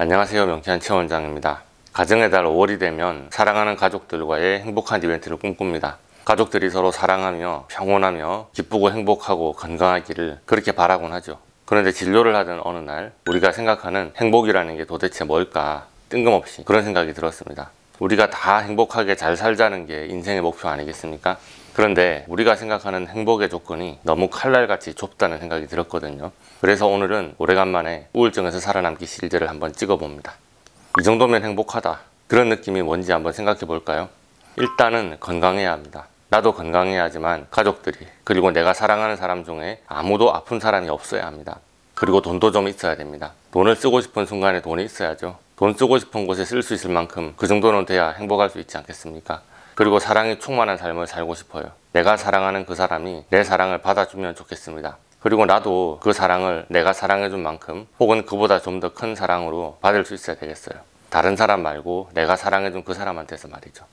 안녕하세요, 명쾌한 최원장입니다. 가정의 달 5월이 되면 사랑하는 가족들과의 행복한 이벤트를 꿈꿉니다. 가족들이 서로 사랑하며 평온하며 기쁘고 행복하고 건강하기를 그렇게 바라곤 하죠. 그런데 진료를 하던 어느 날 우리가 생각하는 행복이라는 게 도대체 뭘까 뜬금없이 그런 생각이 들었습니다. 우리가 다 행복하게 잘 살자는 게 인생의 목표 아니겠습니까? 그런데 우리가 생각하는 행복의 조건이 너무 칼날같이 좁다는 생각이 들었거든요. 그래서 오늘은 오래간만에 우울증에서 살아남기 시리즈를 한번 찍어봅니다. 이 정도면 행복하다, 그런 느낌이 뭔지 한번 생각해 볼까요? 일단은 건강해야 합니다. 나도 건강해야 하지만 가족들이, 그리고 내가 사랑하는 사람 중에 아무도 아픈 사람이 없어야 합니다. 그리고 돈도 좀 있어야 됩니다. 돈을 쓰고 싶은 순간에 돈이 있어야죠. 돈 쓰고 싶은 곳에 쓸 수 있을 만큼 그 정도는 돼야 행복할 수 있지 않겠습니까? 그리고 사랑이 충만한 삶을 살고 싶어요. 내가 사랑하는 그 사람이 내 사랑을 받아주면 좋겠습니다. 그리고 나도 그 사랑을 내가 사랑해준 만큼 혹은 그보다 좀 더 큰 사랑으로 받을 수 있어야 되겠어요. 다른 사람 말고 내가 사랑해준 그 사람한테서 말이죠.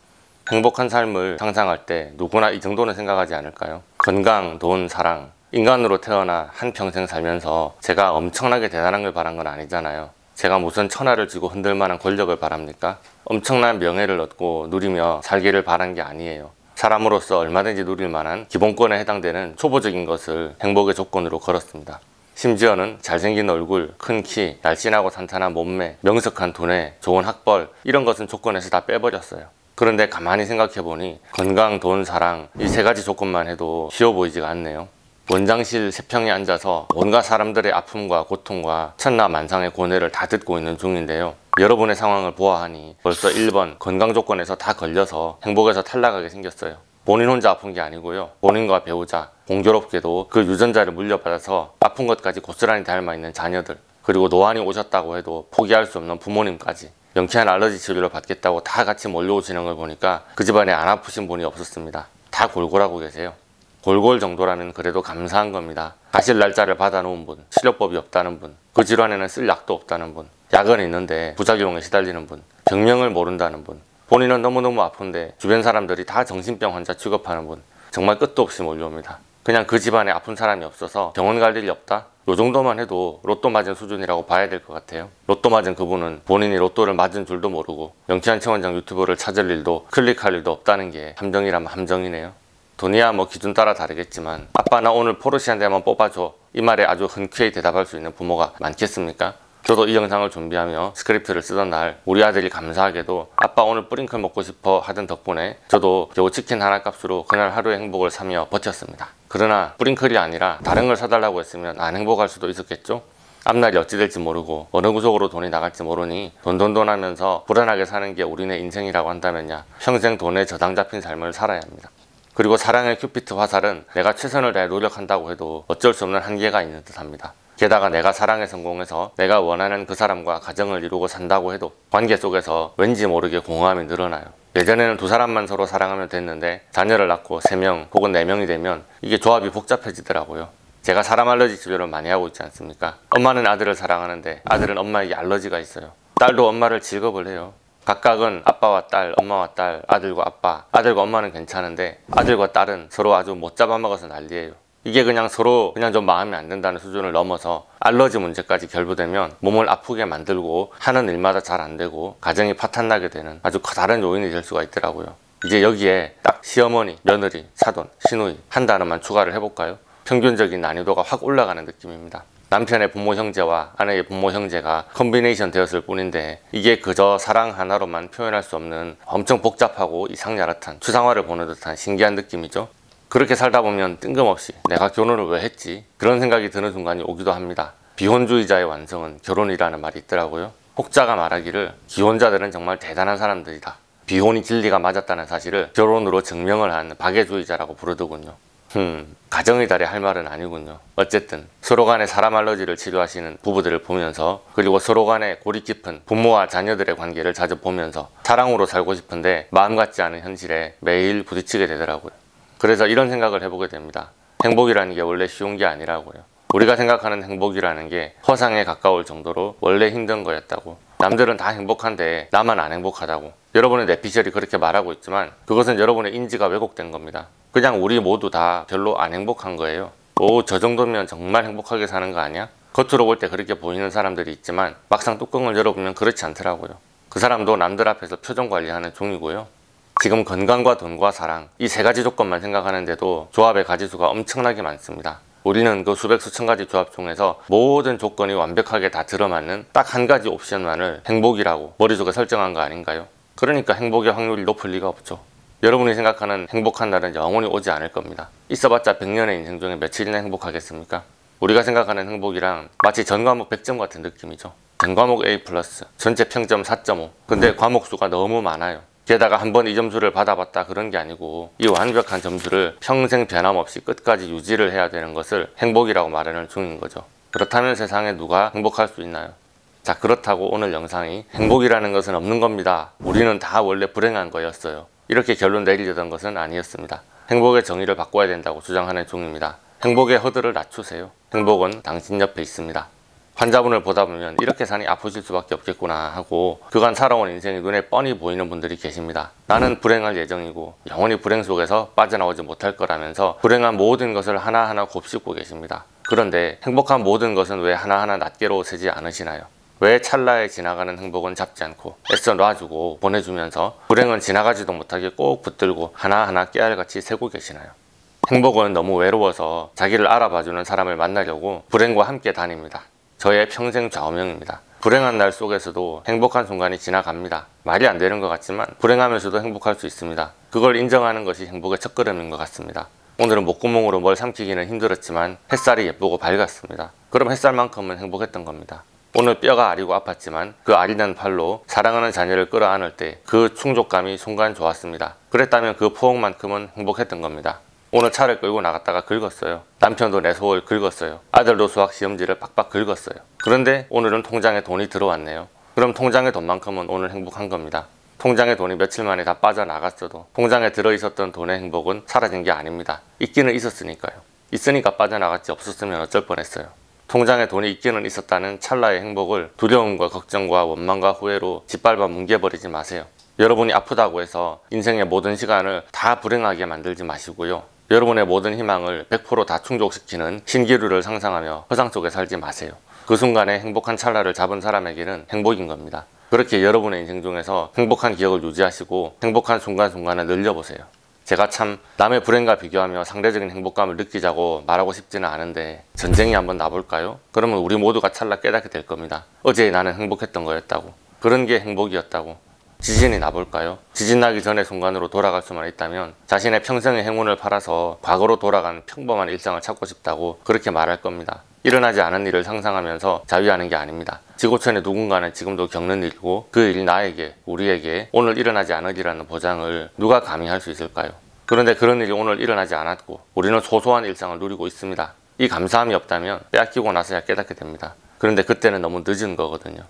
행복한 삶을 상상할 때 누구나 이 정도는 생각하지 않을까요? 건강, 돈, 사랑. 인간으로 태어나 한평생 살면서 제가 엄청나게 대단한 걸 바란 건 아니잖아요. 제가 무슨 천하를 쥐고 흔들 만한 권력을 바랍니까? 엄청난 명예를 얻고 누리며 살기를 바란 게 아니에요. 사람으로서 얼마든지 누릴 만한 기본권에 해당되는 초보적인 것을 행복의 조건으로 걸었습니다. 심지어는 잘생긴 얼굴, 큰 키, 날씬하고 탄탄한 몸매, 명석한 두뇌, 좋은 학벌, 이런 것은 조건에서 다 빼버렸어요. 그런데 가만히 생각해보니 건강, 돈, 사랑, 이 세 가지 조건만 해도 쉬워 보이지가 않네요. 원장실 3평에 앉아서 온갖 사람들의 아픔과 고통과 천하만상의 고뇌를 다 듣고 있는 중인데요. 여러분의 상황을 보아하니 벌써 1번 건강 조건에서 다 걸려서 행복에서 탈락하게 생겼어요. 본인 혼자 아픈 게 아니고요. 본인과 배우자, 공교롭게도 그 유전자를 물려받아서 아픈 것까지 고스란히 닮아 있는 자녀들, 그리고 노안이 오셨다고 해도 포기할 수 없는 부모님까지 명쾌한 알러지 치료를 받겠다고 다 같이 몰려오시는 걸 보니까 그 집안에 안 아프신 분이 없었습니다. 다 골골하고 계세요. 골골 정도라면 그래도 감사한 겁니다. 가실 날짜를 받아놓은 분, 치료법이 없다는 분, 그 질환에는 쓸 약도 없다는 분, 약은 있는데 부작용에 시달리는 분, 병명을 모른다는 분, 본인은 너무너무 아픈데 주변 사람들이 다 정신병 환자 취급하는 분, 정말 끝도 없이 몰려옵니다. 그냥 그 집안에 아픈 사람이 없어서 병원 갈 일이 없다? 요 정도만 해도 로또 맞은 수준이라고 봐야 될 것 같아요. 로또 맞은 그분은 본인이 로또를 맞은 줄도 모르고 명쾌한 최원장 유튜브를 찾을 일도 클릭할 일도 없다는 게 함정이라면 함정이네요. 돈이야 뭐 기준 따라 다르겠지만 아빠 나 오늘 포르쉐 한 대만 뽑아줘, 이 말에 아주 흔쾌히 대답할 수 있는 부모가 많겠습니까? 저도 이 영상을 준비하며 스크립트를 쓰던 날 우리 아들이 감사하게도 아빠 오늘 뿌링클 먹고 싶어 하던 덕분에 저도 겨우 치킨 하나 값으로 그날 하루의 행복을 사며 버텼습니다. 그러나 뿌링클이 아니라 다른 걸 사달라고 했으면 안 행복할 수도 있었겠죠? 앞날이 어찌 될지 모르고 어느 구석으로 돈이 나갈지 모르니 돈돈돈 하면서 불안하게 사는 게 우리네 인생이라고 한다면야 평생 돈에 저당 잡힌 삶을 살아야 합니다. 그리고 사랑의 큐피트 화살은 내가 최선을 다해 노력한다고 해도 어쩔 수 없는 한계가 있는 듯 합니다. 게다가 내가 사랑에 성공해서 내가 원하는 그 사람과 가정을 이루고 산다고 해도 관계 속에서 왠지 모르게 공허함이 늘어나요. 예전에는 2사람만 서로 사랑하면 됐는데 자녀를 낳고 3명 혹은 4명이 되면 이게 조합이 복잡해지더라고요. 제가 사람 알러지 치료를 많이 하고 있지 않습니까? 엄마는 아들을 사랑하는데 아들은 엄마에게 알러지가 있어요. 딸도 엄마를 질겁을 해요. 각각은 아빠와 딸, 엄마와 딸, 아들과 아빠, 아들과 엄마는 괜찮은데 아들과 딸은 서로 아주 못 잡아먹어서 난리예요. 이게 그냥 서로 좀 마음에 안 든다는 수준을 넘어서 알러지 문제까지 결부되면 몸을 아프게 만들고 하는 일마다 잘 안 되고 가정이 파탄나게 되는 아주 커다란 요인이 될 수가 있더라고요. 이제 여기에 딱 시어머니, 며느리, 사돈, 시누이 한 단어만 추가를 해볼까요? 평균적인 난이도가 확 올라가는 느낌입니다. 남편의 부모 형제와 아내의 부모 형제가 컨비네이션 되었을 뿐인데 이게 그저 사랑 하나로만 표현할 수 없는 엄청 복잡하고 이상야릇한 추상화를 보는 듯한 신기한 느낌이죠. 그렇게 살다 보면 뜬금없이 내가 결혼을 왜 했지? 그런 생각이 드는 순간이 오기도 합니다. 비혼주의자의 완성은 결혼이라는 말이 있더라고요. 혹자가 말하기를 기혼자들은 정말 대단한 사람들이다. 비혼이 진리가 맞았다는 사실을 결혼으로 증명을 한 박애주의자라고 부르더군요. 가정의 달에 할 말은 아니군요. 어쨌든 서로 간에 사람 알러지를 치료하시는 부부들을 보면서, 그리고 서로 간에 골이 깊은 부모와 자녀들의 관계를 자주 보면서 사랑으로 살고 싶은데 마음 같지 않은 현실에 매일 부딪히게 되더라고요. 그래서 이런 생각을 해보게 됩니다. 행복이라는 게 원래 쉬운 게 아니라고요. 우리가 생각하는 행복이라는 게 허상에 가까울 정도로 원래 힘든 거였다고. 남들은 다 행복한데 나만 안 행복하다고. 여러분의 뇌피셜이 그렇게 말하고 있지만 그것은 여러분의 인지가 왜곡된 겁니다. 그냥 우리 모두 다 별로 안 행복한 거예요. 오, 저 정도면 정말 행복하게 사는 거 아니야? 겉으로 볼 때 그렇게 보이는 사람들이 있지만 막상 뚜껑을 열어보면 그렇지 않더라고요. 그 사람도 남들 앞에서 표정 관리하는 종이고요. 지금 건강과 돈과 사랑, 이 세 가지 조건만 생각하는데도 조합의 가지수가 엄청나게 많습니다. 우리는 그 수백 수천 가지 조합 중에서 모든 조건이 완벽하게 다 들어맞는 딱 한 가지 옵션만을 행복이라고 머릿속에 설정한 거 아닌가요? 그러니까 행복의 확률이 높을 리가 없죠. 여러분이 생각하는 행복한 날은 영원히 오지 않을 겁니다. 있어봤자 100년의 인생 중에 며칠이나 행복하겠습니까? 우리가 생각하는 행복이랑 마치 전 과목 100점 같은 느낌이죠. 전 과목 A+, 전체 평점 4.5. 근데 과목 수가 너무 많아요. 게다가 한 번 이 점수를 받아봤다 그런 게 아니고 이 완벽한 점수를 평생 변함없이 끝까지 유지를 해야 되는 것을 행복이라고 말하는 중인 거죠. 그렇다면 세상에 누가 행복할 수 있나요? 자, 그렇다고 오늘 영상이 행복이라는 것은 없는 겁니다, 우리는 다 원래 불행한 거였어요, 이렇게 결론 내리려던 것은 아니었습니다. 행복의 정의를 바꿔야 된다고 주장하는 중입니다. 행복의 허들을 낮추세요. 행복은 당신 옆에 있습니다. 환자분을 보다 보면 이렇게 사니 아프실 수밖에 없겠구나 하고 그간 살아온 인생이 눈에 뻔히 보이는 분들이 계십니다. 나는 불행할 예정이고 영원히 불행 속에서 빠져나오지 못할 거라면서 불행한 모든 것을 하나하나 곱씹고 계십니다. 그런데 행복한 모든 것은 왜 하나하나 낱개로 세지 않으시나요? 왜 찰나에 지나가는 행복은 잡지 않고 애써 놔주고 보내주면서 불행은 지나가지도 못하게 꼭 붙들고 하나하나 깨알같이 세고 계시나요? 행복은 너무 외로워서 자기를 알아봐주는 사람을 만나려고 불행과 함께 다닙니다. 저의 평생 좌우명입니다. 불행한 날 속에서도 행복한 순간이 지나갑니다. 말이 안 되는 것 같지만 불행하면서도 행복할 수 있습니다. 그걸 인정하는 것이 행복의 첫걸음인 것 같습니다. 오늘은 목구멍으로 뭘 삼키기는 힘들었지만 햇살이 예쁘고 밝았습니다. 그럼 햇살만큼은 행복했던 겁니다. 오늘 뼈가 아리고 아팠지만 그 아리는 팔로 사랑하는 자녀를 끌어안을 때 그 충족감이 순간 좋았습니다. 그랬다면 그 포옹만큼은 행복했던 겁니다. 오늘 차를 끌고 나갔다가 긁었어요. 남편도 내 속을 긁었어요. 아들도 수학 시험지를 빡빡 긁었어요. 그런데 오늘은 통장에 돈이 들어왔네요. 그럼 통장의 돈만큼은 오늘 행복한 겁니다. 통장에 돈이 며칠 만에 다 빠져나갔어도 통장에 들어있었던 돈의 행복은 사라진 게 아닙니다. 있기는 있었으니까요. 있으니까 빠져나갔지 없었으면 어쩔 뻔했어요. 통장에 돈이 있기는 있었다는 찰나의 행복을 두려움과 걱정과 원망과 후회로 짓밟아 뭉개버리지 마세요. 여러분이 아프다고 해서 인생의 모든 시간을 다 불행하게 만들지 마시고요. 여러분의 모든 희망을 100% 다 충족시키는 신기루를 상상하며 허상 속에 살지 마세요. 그 순간에 행복한 찰나를 잡은 사람에게는 행복인 겁니다. 그렇게 여러분의 인생 중에서 행복한 기억을 유지하시고 행복한 순간순간을 늘려보세요. 제가 참 남의 불행과 비교하며 상대적인 행복감을 느끼자고 말하고 싶지는 않은데 전쟁이 한번 나볼까요? 그러면 우리 모두가 찰나 깨닫게 될 겁니다. 어제 나는 행복했던 거였다고. 그런 게 행복이었다고. 지진이 나볼까요? 지진 나기 전의 순간으로 돌아갈 수만 있다면 자신의 평생의 행운을 팔아서 과거로 돌아간 평범한 일상을 찾고 싶다고 그렇게 말할 겁니다. 일어나지 않은 일을 상상하면서 자위하는 게 아닙니다. 지구촌의 누군가는 지금도 겪는 일이고 그 일이 나에게, 우리에게 오늘 일어나지 않으리라는 보장을 누가 감히 할 수 있을까요? 그런데 그런 일이 오늘 일어나지 않았고 우리는 소소한 일상을 누리고 있습니다. 이 감사함이 없다면 빼앗기고 나서야 깨닫게 됩니다. 그런데 그때는 너무 늦은 거거든요.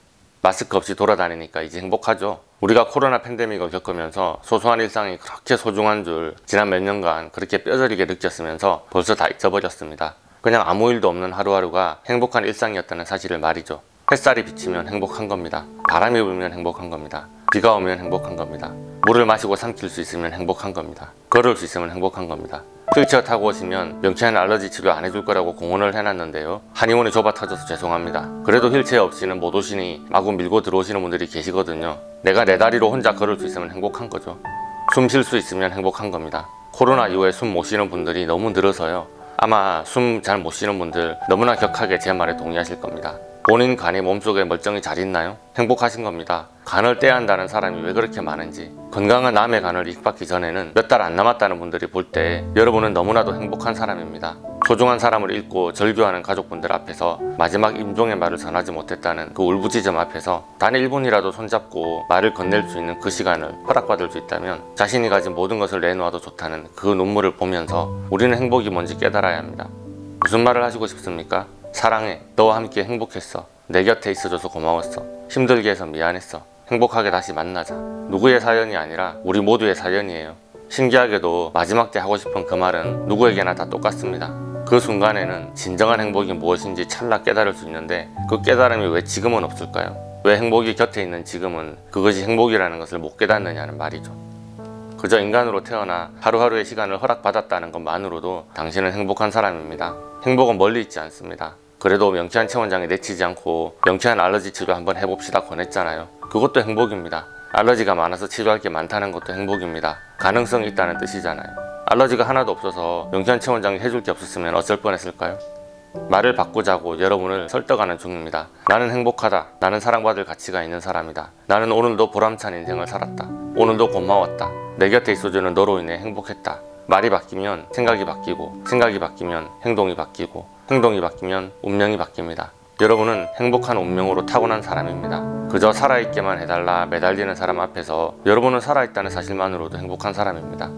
마스크 없이 돌아다니니까 이제 행복하죠. 우리가 코로나 팬데믹을 겪으면서 소소한 일상이 그렇게 소중한 줄 지난 몇 년간 그렇게 뼈저리게 느꼈으면서 벌써 다 잊어버렸습니다. 그냥 아무 일도 없는 하루하루가 행복한 일상이었다는 사실을 말이죠. 햇살이 비치면 행복한 겁니다. 바람이 불면 행복한 겁니다. 비가 오면 행복한 겁니다. 물을 마시고 삼킬 수 있으면 행복한 겁니다. 걸을 수 있으면 행복한 겁니다. 휠체어 타고 오시면 명쾌한 알러지 치료 안 해줄 거라고 공언을 해놨는데요. 한의원이 좁아 터져서 죄송합니다. 그래도 휠체어 없이는 못 오시니 마구 밀고 들어오시는 분들이 계시거든요. 내가 내 다리로 혼자 걸을 수 있으면 행복한 거죠. 숨 쉴 수 있으면 행복한 겁니다. 코로나 이후에 숨 못 쉬는 분들이 너무 늘어서요. 아마 숨 잘 못 쉬는 분들 너무나 격하게 제 말에 동의하실 겁니다. 본인 간이 몸속에 멀쩡히 잘 있나요? 행복하신 겁니다. 간을 떼야 한다는 사람이 왜 그렇게 많은지, 건강한 남의 간을 입받기 전에는 몇 달 안 남았다는 분들이 볼 때 여러분은 너무나도 행복한 사람입니다. 소중한 사람을 잃고 절규하는 가족분들 앞에서 마지막 임종의 말을 전하지 못했다는 그 울부짖음 앞에서 단 1분이라도 손잡고 말을 건넬 수 있는 그 시간을 허락받을 수 있다면 자신이 가진 모든 것을 내놓아도 좋다는 그 눈물을 보면서 우리는 행복이 뭔지 깨달아야 합니다. 무슨 말을 하시고 싶습니까? 사랑해. 너와 함께 행복했어. 내 곁에 있어줘서 고마웠어. 힘들게 해서 미안했어. 행복하게 다시 만나자. 누구의 사연이 아니라 우리 모두의 사연이에요. 신기하게도 마지막 때 하고 싶은 그 말은 누구에게나 다 똑같습니다. 그 순간에는 진정한 행복이 무엇인지 찰나 깨달을 수 있는데 그 깨달음이 왜 지금은 없을까요? 왜 행복이 곁에 있는 지금은 그것이 행복이라는 것을 못 깨닫느냐는 말이죠. 그저 인간으로 태어나 하루하루의 시간을 허락받았다는 것만으로도 당신은 행복한 사람입니다. 행복은 멀리 있지 않습니다. 그래도 명쾌한 체원장에 내치지 않고 명쾌한 알러지 치료 한번 해봅시다 권했잖아요. 그것도 행복입니다. 알러지가 많아서 치료할 게 많다는 것도 행복입니다. 가능성이 있다는 뜻이잖아요. 알러지가 하나도 없어서 명쾌한 체원장이 해줄 게 없었으면 어쩔 뻔했을까요? 말을 바꾸자고 여러분을 설득하는 중입니다. 나는 행복하다. 나는 사랑받을 가치가 있는 사람이다. 나는 오늘도 보람찬 인생을 살았다. 오늘도 고마웠다. 내 곁에 있어주는 너로 인해 행복했다. 말이 바뀌면 생각이 바뀌고, 생각이 바뀌면 행동이 바뀌고, 행동이 바뀌면 운명이 바뀝니다. 여러분은 행복한 운명으로 타고난 사람입니다. 그저 살아있게만 해달라 매달리는 사람 앞에서 여러분은 살아있다는 사실만으로도 행복한 사람입니다.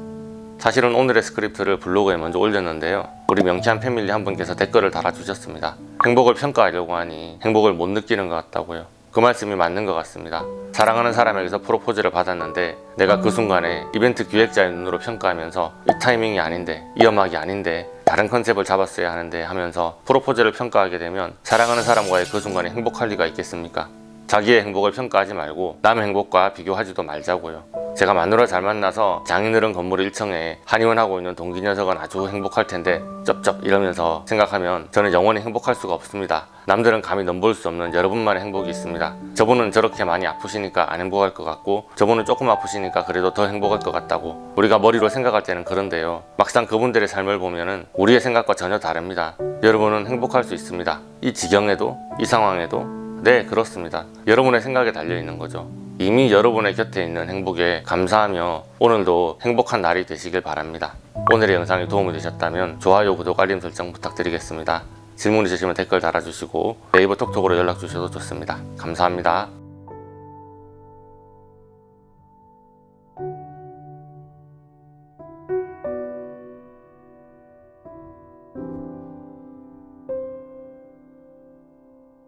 사실은 오늘의 스크립트를 블로그에 먼저 올렸는데요. 우리 명쾌한 패밀리 한 분께서 댓글을 달아주셨습니다. 행복을 평가하려고 하니 행복을 못 느끼는 것 같다고요. 그 말씀이 맞는 것 같습니다. 사랑하는 사람에게서 프로포즈를 받았는데 내가 그 순간에 이벤트 기획자의 눈으로 평가하면서 이 타이밍이 아닌데, 이 음악이 아닌데, 다른 컨셉을 잡았어야 하는데 하면서 프로포즈를 평가하게 되면 사랑하는 사람과의 그 순간에 행복할 리가 있겠습니까? 자기의 행복을 평가하지 말고 남의 행복과 비교하지도 말자고요. 제가 마누라 잘 만나서 장인어른 건물 1층에 한의원하고 있는 동기 녀석은 아주 행복할 텐데 쩝쩝 이러면서 생각하면 저는 영원히 행복할 수가 없습니다. 남들은 감히 넘볼 수 없는 여러분만의 행복이 있습니다. 저분은 저렇게 많이 아프시니까 안 행복할 것 같고, 저분은 조금 아프시니까 그래도 더 행복할 것 같다고 우리가 머리로 생각할 때는 그런데요, 막상 그분들의 삶을 보면은 우리의 생각과 전혀 다릅니다. 여러분은 행복할 수 있습니다. 이 지경에도, 이 상황에도. 네, 그렇습니다. 여러분의 생각에 달려있는 거죠. 이미 여러분의 곁에 있는 행복에 감사하며 오늘도 행복한 날이 되시길 바랍니다. 오늘의 영상이 도움이 되셨다면 좋아요, 구독, 알림 설정 부탁드리겠습니다. 질문 있으시면 댓글 달아주시고 네이버 톡톡으로 연락 주셔도 좋습니다. 감사합니다.